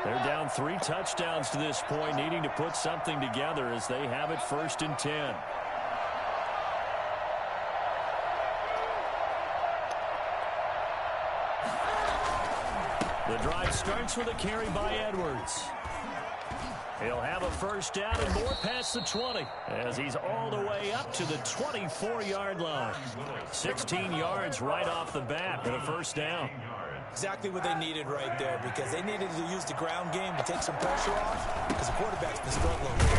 They're down 3 touchdowns to this point, needing to put something together as they have it 1st and 10. The drive starts with a carry by Edwards. He'll have a 1st down and more past the 20 as he's all the way up to the 24-yard line. 16 yards right off the bat and a 1st down. Exactly what they needed right there, because they needed to use the ground game to take some pressure off, because the quarterback's been struggling with it.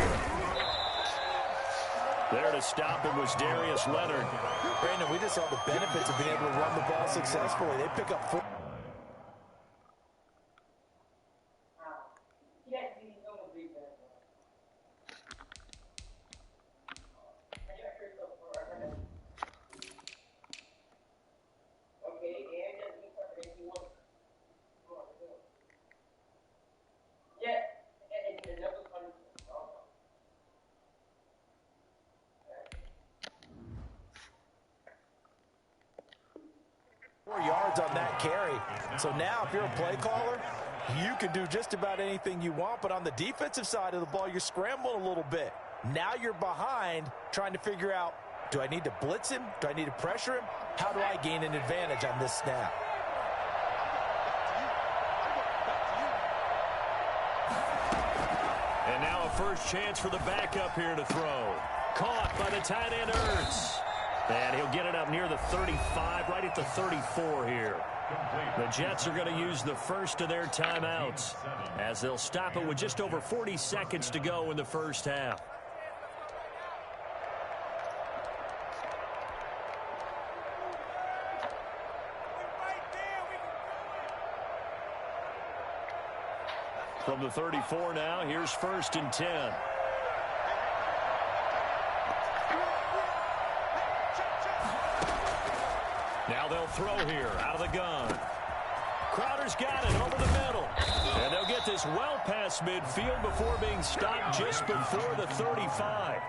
There to stop him was Darius Leonard. Brandon, we just saw the benefits of being able to run the ball successfully. They pick up 4. Yards on that carry. So now if you're a play caller, you can do just about anything you want, but on the defensive side of the ball, you're scrambling a little bit. Now you're behind trying to figure out, do I need to blitz him? Do I need to pressure him? How do I gain an advantage on this snap? And now a 1st chance for the backup here to throw. Caught by the tight end Ertz. And he'll get it up near the 35, right at the 34 here. The Jets are going to use the 1st of their timeouts as they'll stop it with just over 40 seconds to go in the 1st half. From the 34 now, here's 1st and 10. Now they'll throw here out of the gun. Crowder's got it over the middle. And they'll get this well past midfield before being stopped just before the 35.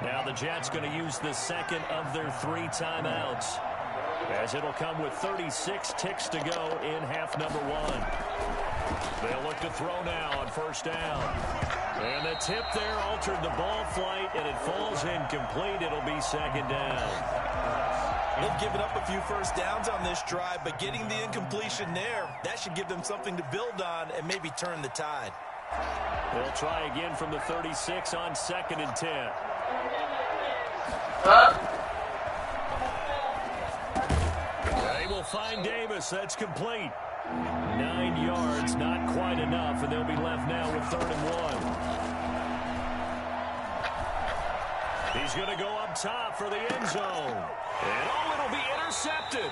Now the Jets going to use the 2nd of their 3 timeouts, as it'll come with 36 ticks to go in half number 1. They'll look to throw now on 1st down. And the tip there altered the ball flight, and it falls incomplete. It'll be 2nd down. They've given up a few 1st downs on this drive, but getting the incompletion there, that should give them something to build on and maybe turn the tide. They'll try again from the 36 on 2nd and 10. They will find Davis. That's complete. 9 yards, not quite enough, and they'll be left now with 3rd and 1. He's going to go up top for the end zone. And it'll be intercepted.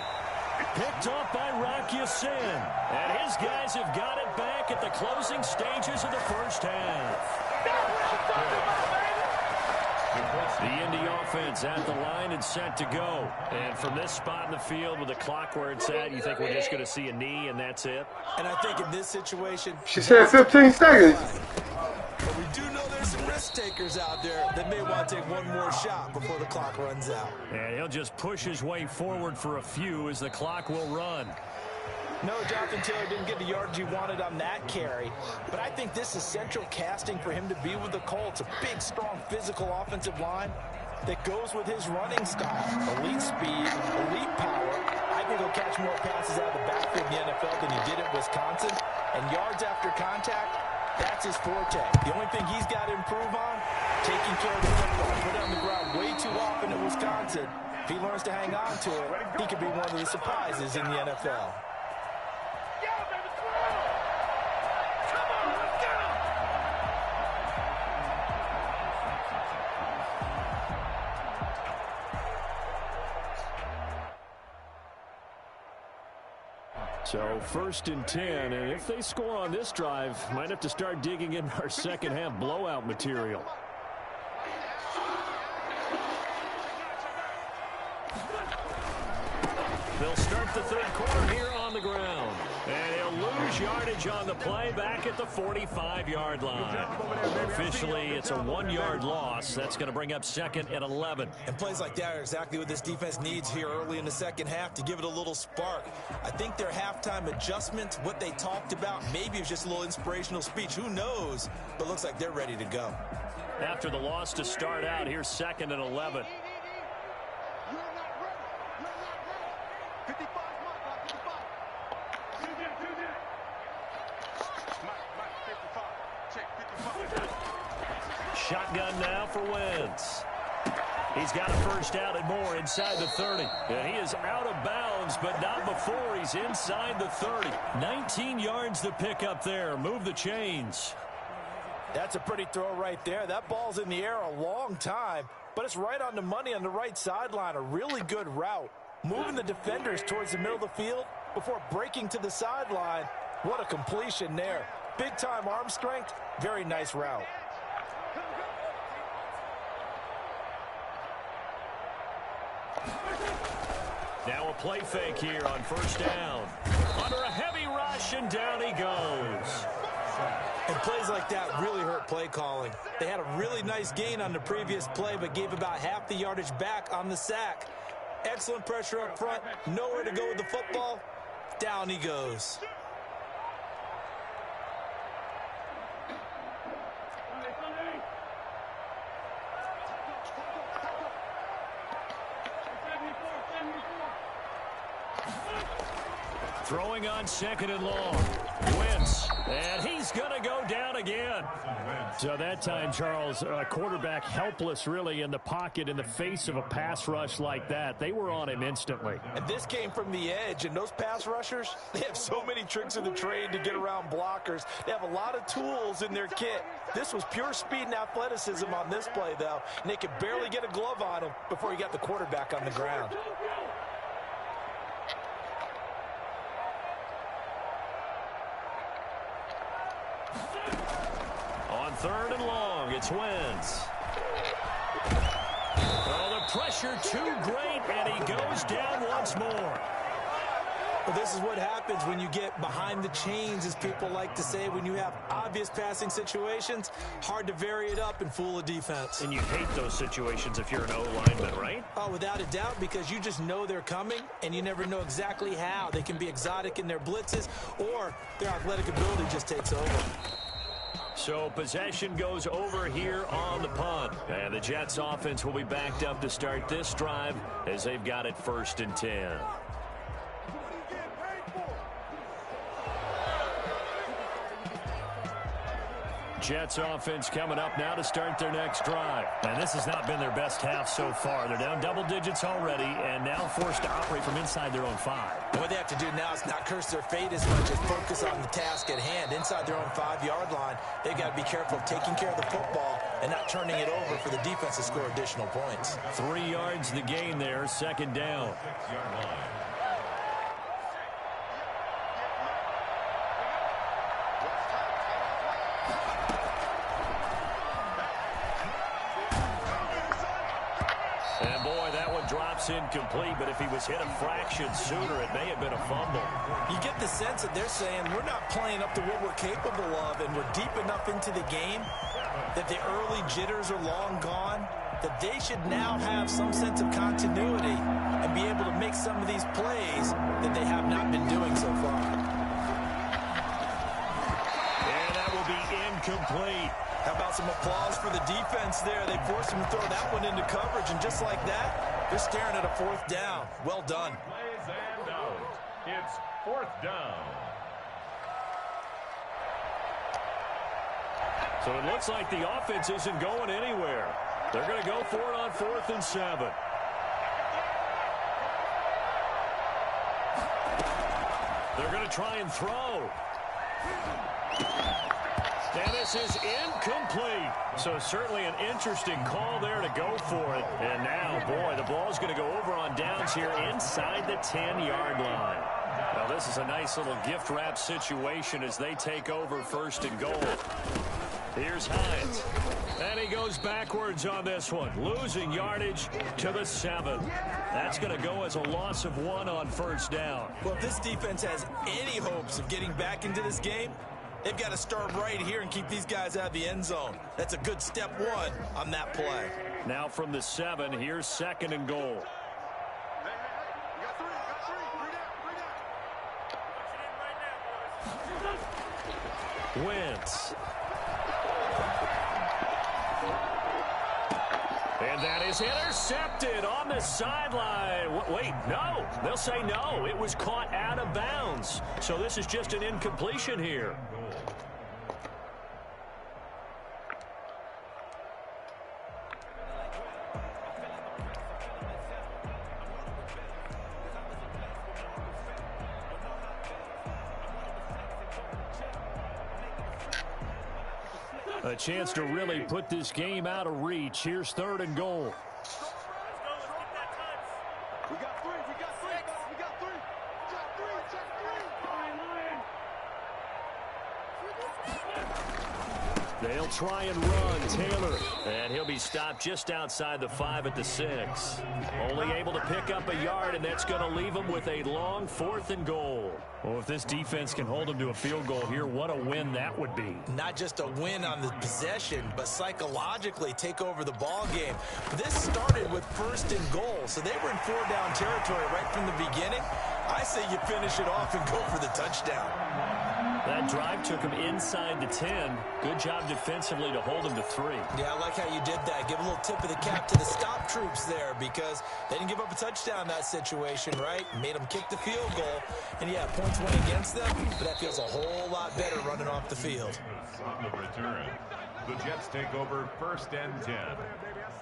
Picked off by Rock Ya-Sin. And his guys have got it back at the closing stages of the 1st half. The Indy offense at the line and set to go. And from this spot in the field with the clock where it's at, you think we're just going to see a knee and that's it? And I think in this situation, she said 15 seconds. But we do know there's some risk takers out there that may want to take one more shot before the clock runs out. And he'll just push his way forward for a few as the clock will run. No, Jonathan Taylor didn't get the yardage he wanted on that carry, but I think this is central casting for him to be with the Colts. A big, strong, physical offensive line that goes with his running style. Elite speed, elite power. I think he'll catch more passes out of the backfield in the NFL than he did at Wisconsin. And yards after contact, that's his forte. The only thing he's got to improve on, taking care of the football. Put it on the ground way too often at Wisconsin. If he learns to hang on to it, he could be one of the surprises in the NFL. So 1st and 10, and if they score on this drive, might have to start digging in our 2nd half blowout material. They'll start the 3rd quarter here on on the ground. And he'll lose yardage on the play back at the 45-yard line. Officially, it's a 1-yard loss. That's going to bring up second and 11. And plays like that are exactly what this defense needs here early in the second half to give it a little spark. I think their halftime adjustment, what they talked about, maybe it was just a little inspirational speech. Who knows? But looks like they're ready to go. After the loss to start out, here's second and 11. Shotgun now for Wentz. He's got a first down and more inside the 30. And he is out of bounds, but not before he's inside the 30. 19 yards to pick up there. Move the chains. That's a pretty throw right there. That ball's in the air a long time, but it's right on the money on the right sideline. A really good route. Moving the defenders towards the middle of the field before breaking to the sideline. What a completion there. Big-time arm strength. Very nice route. Now a play fake here on first down. Under a heavy rush, and down he goes. And plays like that really hurt play calling. They had a really nice gain on the previous play, but gave about half the yardage back on the sack. Excellent pressure up front. Nowhere to go with the football. Down he goes. Throwing on second and long. Wentz. And he's going to go down again. So that time, Charles, quarterback helpless really in the pocket in the face of a pass rush like that. They were on him instantly. And this came from the edge, and those pass rushers, they have so many tricks of the trade to get around blockers. They have a lot of tools in their kit. This was pure speed and athleticism on this play, though, and they could barely get a glove on him before he got the quarterback on the ground. Third and long, it's Wentz. Oh, the pressure too great, and he goes down once more. Well, this is what happens when you get behind the chains, as people like to say. When you have obvious passing situations, hard to vary it up and fool a defense. And you hate those situations if you're an O-lineman, right? Oh, without a doubt, because you just know they're coming, and you never know exactly how. They can be exotic in their blitzes, or their athletic ability just takes over. So possession goes over here on the punt. And the Jets offense will be backed up to start this drive as they've got it 1st and 10. Jets offense coming up now to start their next drive. And this has not been their best half so far. They're down double digits already and now forced to operate from inside their own 5. And what they have to do now is not curse their fate as much as focus on the task at hand. Inside their own 5-yard line, they've got to be careful of taking care of the football and not turning it over for the defense to score additional points. 3 yards the gain there, second down. Drops incomplete, but if he was hit a fraction sooner, it may have been a fumble. You get the sense that they're saying we're not playing up to what we're capable of, and we're deep enough into the game that the early jitters are long gone, that they should now have some sense of continuity and be able to make some of these plays that they have not been doing so far. And that will be incomplete. How about some applause for the defense there? They forced him to throw that one into coverage, and just like that, they're staring at a 4th down. Well done. Plays and out. It's 4th down. So it looks like the offense isn't going anywhere. They're going to go for it on 4th and 7. They're going to try and throw. And this is incomplete. So certainly an interesting call there to go for it. And now, boy, the ball's going to go over on downs here inside the 10-yard line. Now, this is a nice little gift wrap situation as they take over 1st and goal. Here's Hines. And he goes backwards on this one, losing yardage to the 7. That's going to go as a loss of 1 on first down. Well, if this defense has any hopes of getting back into this game, they've got to start right here and keep these guys out of the end zone. That's a good step 1 on that play. Now from the 7, here's 2nd and goal. Wentz. And that is intercepted on the sideline. Wait, no. They'll say no. It was caught out of bounds. So this is just an incompletion here. A chance to really put this game out of reach. Here's 3rd and goal. We got 3. We got 3. We got 3. We got 3. They'll try and run. Taylor. And he'll be stopped just outside the 5 at the 6. Only able to pick up a yard, and that's going to leave him with a long 4th and goal. Well, if this defense can hold him to a field goal here, what a win that would be. Not just a win on the possession, but psychologically take over the ball game. This started with 1st and goal, so they were in 4-down territory right from the beginning. I say you finish it off and go for the touchdown. That drive took him inside the 10. Good job defensively to hold him to 3. Yeah, I like how you did that. Give a little tip of the cap to the stop troops there because they didn't give up a touchdown in that situation, right? Made them kick the field goal. And, yeah, points went against them, but that feels a whole lot better running off the field. On the return, the Jets take over 1st and 10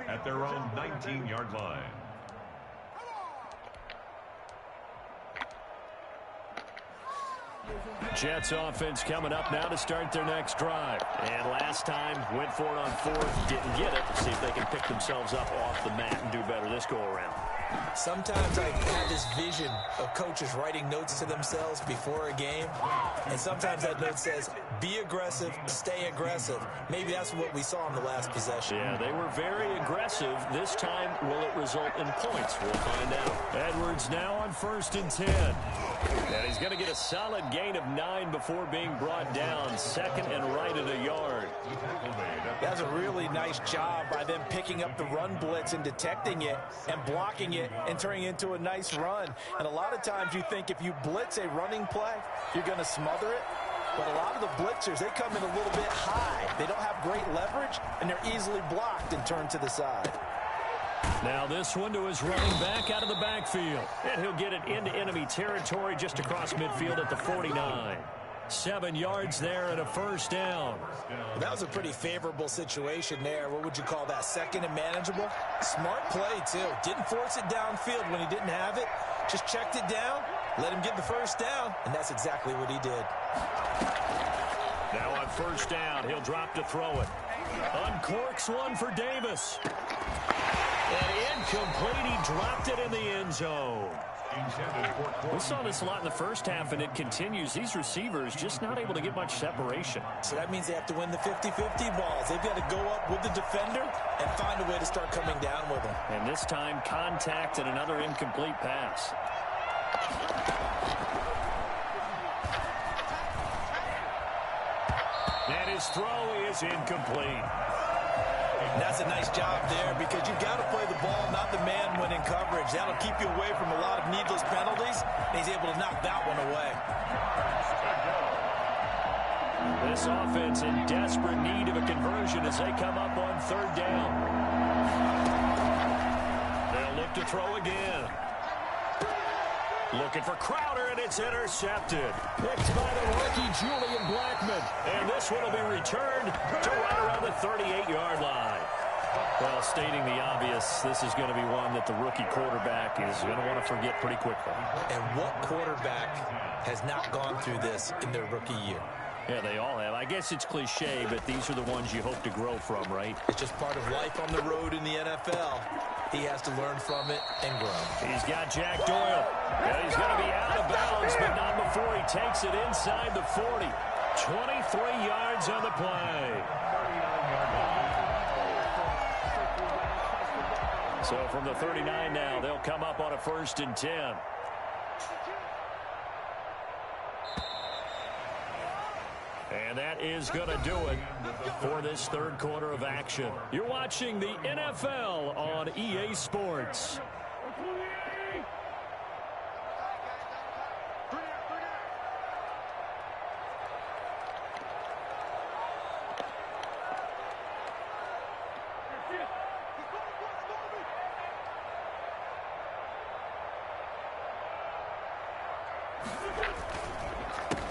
at their own 19-yard line. Jets offense coming up now to start their next drive. And last time, went for it on 4th, didn't get it. See if they can pick themselves up off the mat and do better this go-around. Sometimes I have this vision of coaches writing notes to themselves before a game, and sometimes that note says, be aggressive, stay aggressive. Maybe that's what we saw in the last possession. Yeah, they were very aggressive. This time, will it result in points? We'll find out. Edwards now on 1st and 10. And he's going to get a solid gain of 9 before being brought down. 2nd and right at a yard. That's a really nice job by them picking up the run blitz and detecting it and blocking it and turning it into a nice run. And a lot of times you think if you blitz a running play, you're going to smother it. But a lot of the blitzers, they come in a little bit high. They don't have great leverage, and they're easily blocked and turned to the side. Now this one to his running back out of the backfield. And he'll get it into enemy territory just across midfield at the 49. 7 yards there and a 1st down. That was a pretty favorable situation there. What would you call that? 2nd and manageable? Smart play, too. Didn't force it downfield when he didn't have it. Just checked it down, let him get the 1st down, and that's exactly what he did. Now on 1st down, he'll drop to throw it. Uncorks one for Davis. And incomplete. He dropped it in the end zone. We saw this a lot in the first half, and it continues. These receivers just not able to get much separation. So that means they have to win the 50-50 balls. They've got to go up with the defender and find a way to start coming down with them. And this time, contact and another incomplete pass. And his throw is incomplete. That's a nice job there because you've got to play the ball, not the man when in coverage. That'll keep you away from a lot of needless penalties, and he's able to knock that one away. This offense in desperate need of a conversion as they come up on 3rd down. They'll look to throw again. Looking for Crowder, and it's intercepted. Picked by the rookie, Julian Blackmon. And this one will be returned to right around the 38-yard line. Well, stating the obvious, this is going to be one that the rookie quarterback is going to want to forget pretty quickly. And what quarterback has not gone through this in their rookie year? Yeah, they all have. I guess it's cliche, but these are the ones you hope to grow from, right? It's just part of life on the road in the NFL. He has to learn from it and grow. He's got Jack Doyle. And he's going to be out of bounds, but not before he takes it inside the 40. 23 yards on the play. So from the 39 now, they'll come up on a 1st and 10. And that is going to do it for this third quarter of action. You're watching the NFL on EA Sports.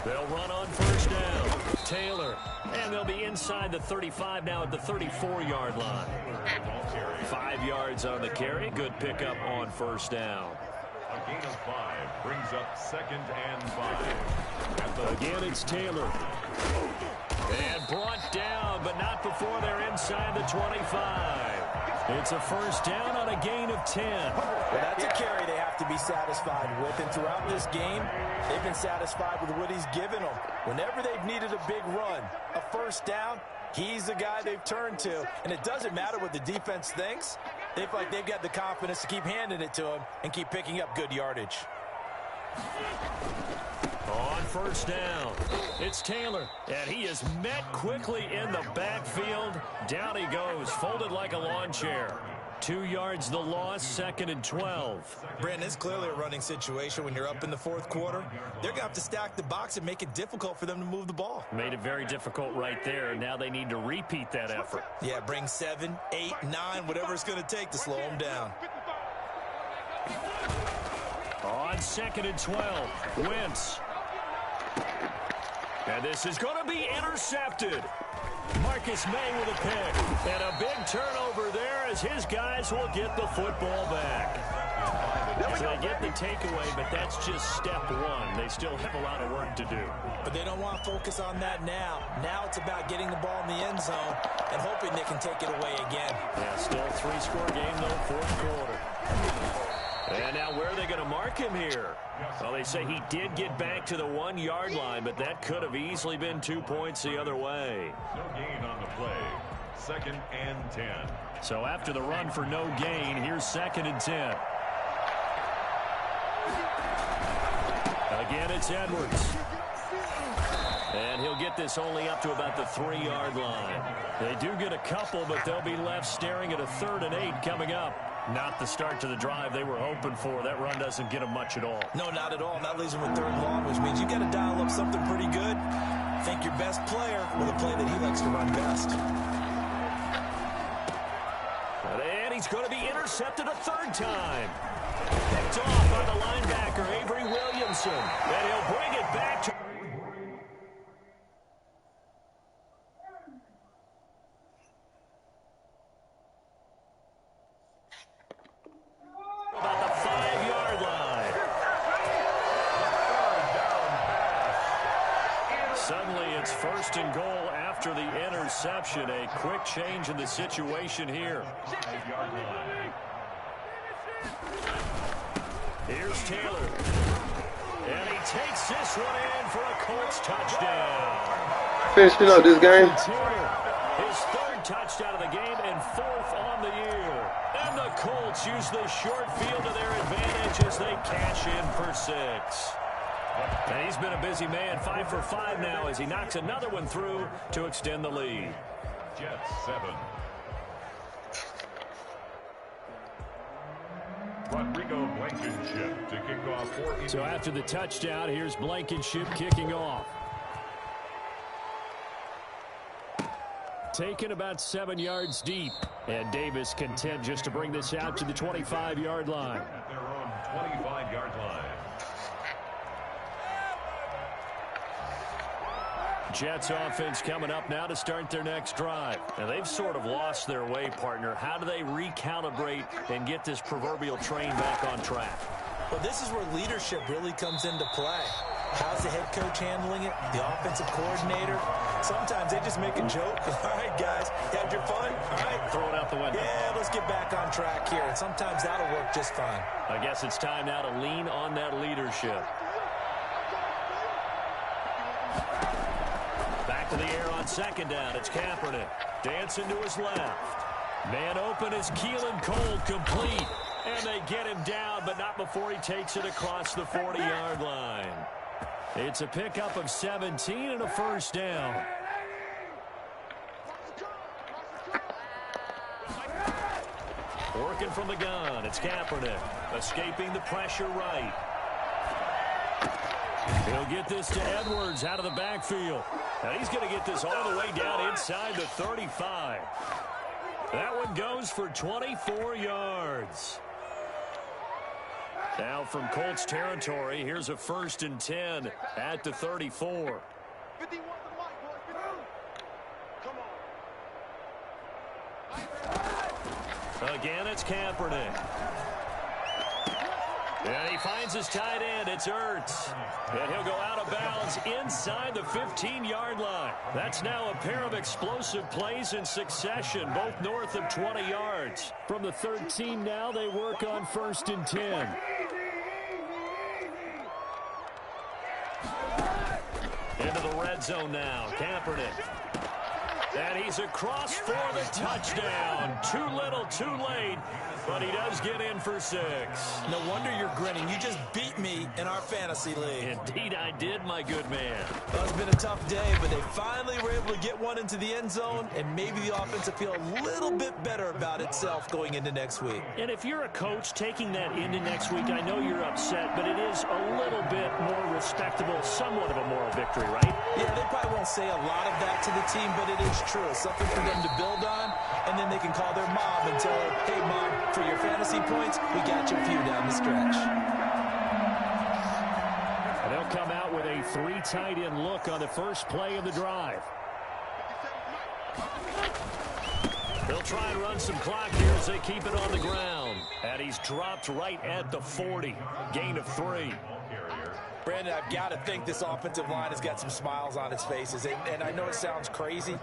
They'll run on 1st down. Taylor. And they'll be inside the 35 now at the 34-yard line. 5 yards on the carry. Good pickup on 1st down. A gain of 5 brings up 2nd and 5. Again, it's Taylor. And brought down, but not before they're inside the 25. It's a 1st down on a gain of 10. Well, that's a carry they have to be satisfied with. And throughout this game, they've been satisfied with what he's given them. Whenever they've needed a big run, a 1st down, he's the guy they've turned to. And it doesn't matter what the defense thinks. They feel like they've got the confidence to keep handing it to him and keep picking up good yardage. On 1st down, it's Taylor, and he is met quickly in the backfield. Down he goes, folded like a lawn chair. 2 yards the loss, 2nd and 12. Brandon, it's clearly a running situation when you're up in the 4th quarter. They're going to have to stack the box and make it difficult for them to move the ball. Made it very difficult right there. Now they need to repeat that effort. Yeah, bring 7, 8, 9, whatever it's going to take to slow them down. On 2nd and 12, Wentz. And this is going to be intercepted. Marcus May with a pick. And a big turnover there as his guys will get the football back. So they get the takeaway, but that's just step one. They still have a lot of work to do. But they don't want to focus on that now. Now it's about getting the ball in the end zone and hoping they can take it away again. Yeah, still a 3-score game, though, 4th quarter. And now where are they going to mark him here? Well, they say he did get back to the 1-yard line, but that could have easily been 2 points the other way. No gain on the play. 2nd and 10. So after the run for no gain, here's 2nd and 10. Again, it's Edwards. And he'll get this only up to about the 3-yard line. They do get a couple, but they'll be left staring at a 3rd and 8 coming up. Not the start to the drive they were hoping for. That run doesn't get them much at all. No, not at all. And that leaves them with 3rd and long, which means you got to dial up something pretty good. Think your best player with a play that he likes to run best. And he's going to be intercepted a 3rd time. Picked off by the linebacker, Avery Williamson. And he'll bring it back to... about the 5-yard line. Suddenly it's 1st and goal after the interception. A quick change in the situation here. Here's Taylor. And he takes this one in for a Colts touchdown. Finishing up this game. His 3rd touchdown of the game and 4th on the year. And the Colts use the short field to their advantage as they cash in for 6. And he's been a busy man, 5 for 5 now as he knocks another one through to extend the lead. Jets 7. Rodrigo Blankenship to kick off for... So after the touchdown, here's Blankenship kicking off. Taken about 7 yards deep. And Davis content just to bring this out to the 25-yard line. At their own 25-yard line. Jets offense coming up now to start their next drive. Now they've sort of lost their way, partner. How do they recalibrate and get this proverbial train back on track? Well, this is where leadership really comes into play. How's the head coach handling it? The offensive coordinator? Sometimes they just make a joke. All right, guys, had your fun? All right. Throw it out the window. Yeah, let's get back on track here. And sometimes that'll work just fine. I guess it's time now to lean on that leadership. To the air on second down. It's Kaepernick. Dancing to his left. Man open is Keelan Cole, complete. And they get him down, but not before he takes it across the 40-yard line. It's a pickup of 17 and a first down. Working from the gun, it's Kaepernick. Escaping the pressure right. He'll get this to Edwards out of the backfield. Now he's going to get this all the way down inside the 35. That one goes for 24 yards. Now from Colts territory, here's a 1st and 10 at the 34. 51 the mic, boy. 51. Come on. Again, it's Kaepernick. And he finds his tight end. It's Ertz. And he'll go out of bounds inside the 15-yard line. That's now a pair of explosive plays in succession, both north of 20 yards. From the 13 now, they work on 1st and 10. Into the red zone now. Kaepernick. And he's across for the touchdown. Too little, too late. But he does get in for 6. No wonder you're grinning. You just beat me in our fantasy league. Indeed I did, my good man. Well, it's been a tough day, but they finally were able to get one into the end zone, and maybe the offense will feel a little bit better about itself going into next week. And if you're a coach taking that into next week, I know you're upset, but it is a little bit more respectable, somewhat of a moral victory, right? Yeah, they probably won't say a lot of that to the team, but it is true. It's something for them to build on, and then they can call their mom and tell her, hey, Mom, for your fantasy points, we got you a few down the stretch. And they'll come out with a 3 tight end look on the first play of the drive. They'll try and run some clock here as they keep it on the ground. And he's dropped right at the 40. Gain of 3. Brandon, I've got to think this offensive line has got some smiles on its faces. And I know it sounds crazy,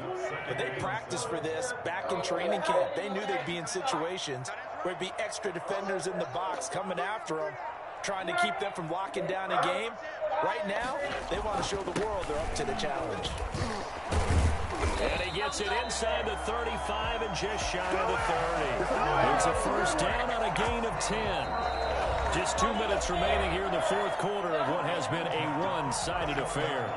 but they practiced for this back in training camp. They knew they'd be in situations where there'd be extra defenders in the box coming after them, trying to keep them from locking down a game. Right now, they want to show the world they're up to the challenge. And he gets it inside the 35 and just shy of the 30. It's a first down on a gain of 10. Just 2 minutes remaining here in the 4th quarter of what has been a one-sided affair.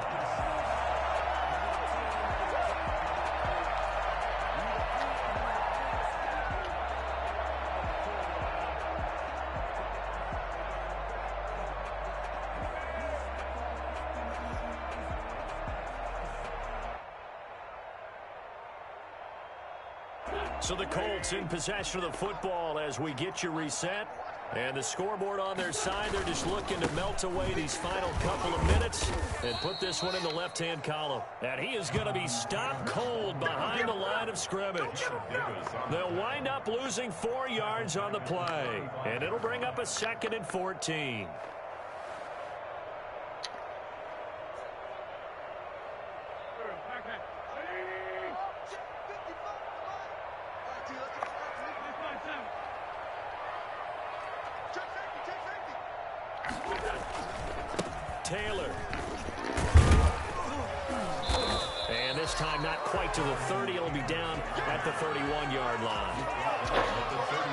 So the Colts in possession of the football as we get you reset. And the scoreboard on their side, they're just looking to melt away these final couple of minutes and put this one in the left-hand column. And he is going to be stopped cold behind the line of scrimmage. They'll wind up losing 4 yards on the play. And it'll bring up a 2nd and 14. Taylor. And this time not quite to the 30. It'll be down at the 31-yard line.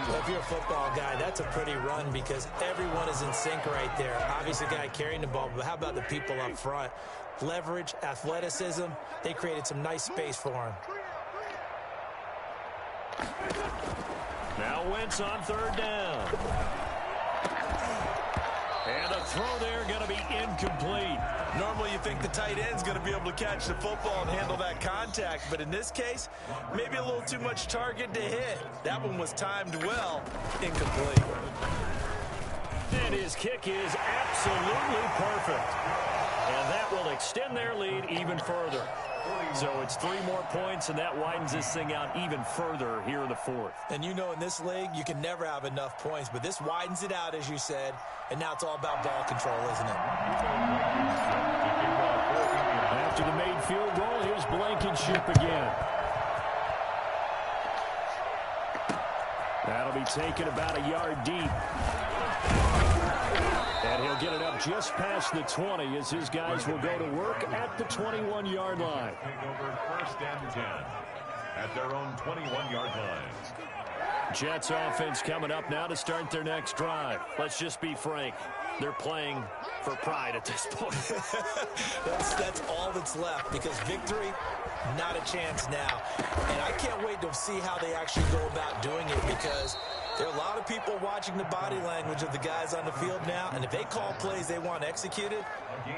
Well, if you're a football guy, that's a pretty run because everyone is in sync right there. Obviously, the guy carrying the ball, but how about the people up front? Leverage, athleticism, they created some nice space for him. Now Wentz on 3rd down. And a throw there going to be incomplete. Normally you think the tight end's going to be able to catch the football and handle that contact, but in this case, maybe a little too much target to hit. That one was timed well, incomplete. And his kick is absolutely perfect. And that will extend their lead even further. So it's 3 more points, and that widens this thing out even further here in the 4th. And you know in this league, you can never have enough points, but this widens it out, as you said, and now it's all about ball control, isn't it? After the made field goal, here's Blankenship again. That'll be taken about a yard deep. And he'll get it up just past the 20 as his guys will go to work at the 21-yard line. Take over first and 10 at their own 21-yard line. Jets offense coming up now to start their next drive. Let's just be frank. They're playing for pride at this point. that's all that's left, because victory, not a chance now. And I can't wait to see how they actually go about doing it, because there are a lot of people watching the body language of the guys on the field now, and if they call plays they want executed,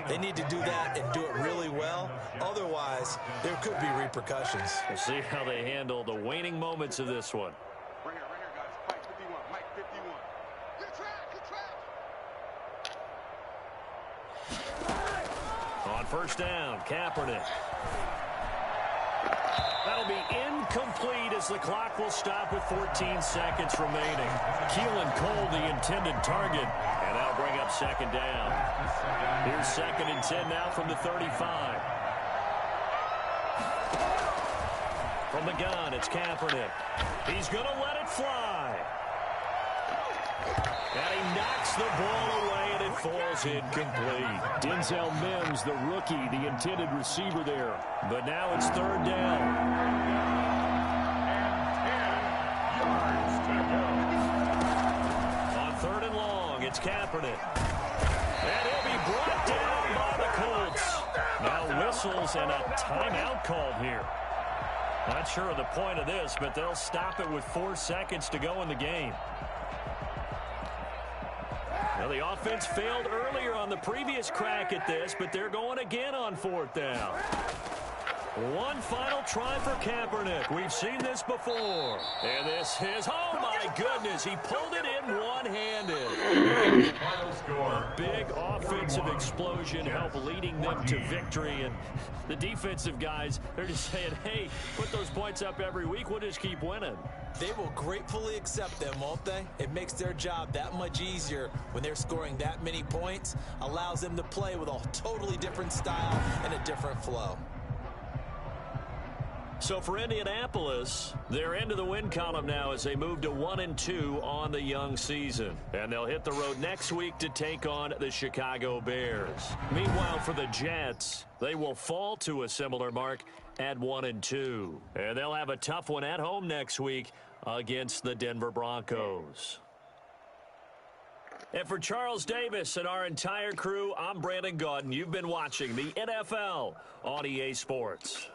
they need to do that and do it really well. Otherwise, there could be repercussions. We'll see how they handle the waning moments of this one. Right here, guys. Mike 51. Mike 51. Good track. On first down, Kaepernick. That'll be incomplete as the clock will stop with 14 seconds remaining. Keelan Cole, the intended target, and that'll bring up second down. Here's 2nd and 10 now from the 35. From the gun, it's Kaepernick. He's going to let it fly. And he knocks the ball away, and it falls incomplete. Denzel Mims, the rookie, the intended receiver there. But now it's 3rd down. On 3rd and long, it's Kaepernick. And he'll be brought down by the Colts. Now whistles and a timeout called here. Not sure of the point of this, but they'll stop it with 4 seconds to go in the game. Well, the offense failed earlier on the previous crack at this, but they're going again on 4th down. One final try for Kaepernick. We've seen this before. And this is, oh my goodness, he pulled it in one-handed. Final score. Big offensive explosion help leading them to victory. And the defensive guys, they're just saying, hey, put those points up every week. We'll just keep winning. They will gratefully accept them, won't they? It makes their job that much easier when they're scoring that many points. Allows them to play with a totally different style and a different flow. So for Indianapolis, they're into the win column now as they move to 1-2 on the young season. And they'll hit the road next week to take on the Chicago Bears. Meanwhile, for the Jets, they will fall to a similar mark at 1-2. And they'll have a tough one at home next week against the Denver Broncos. And for Charles Davis and our entire crew, I'm Brandon Gaudin. You've been watching the NFL on EA Sports.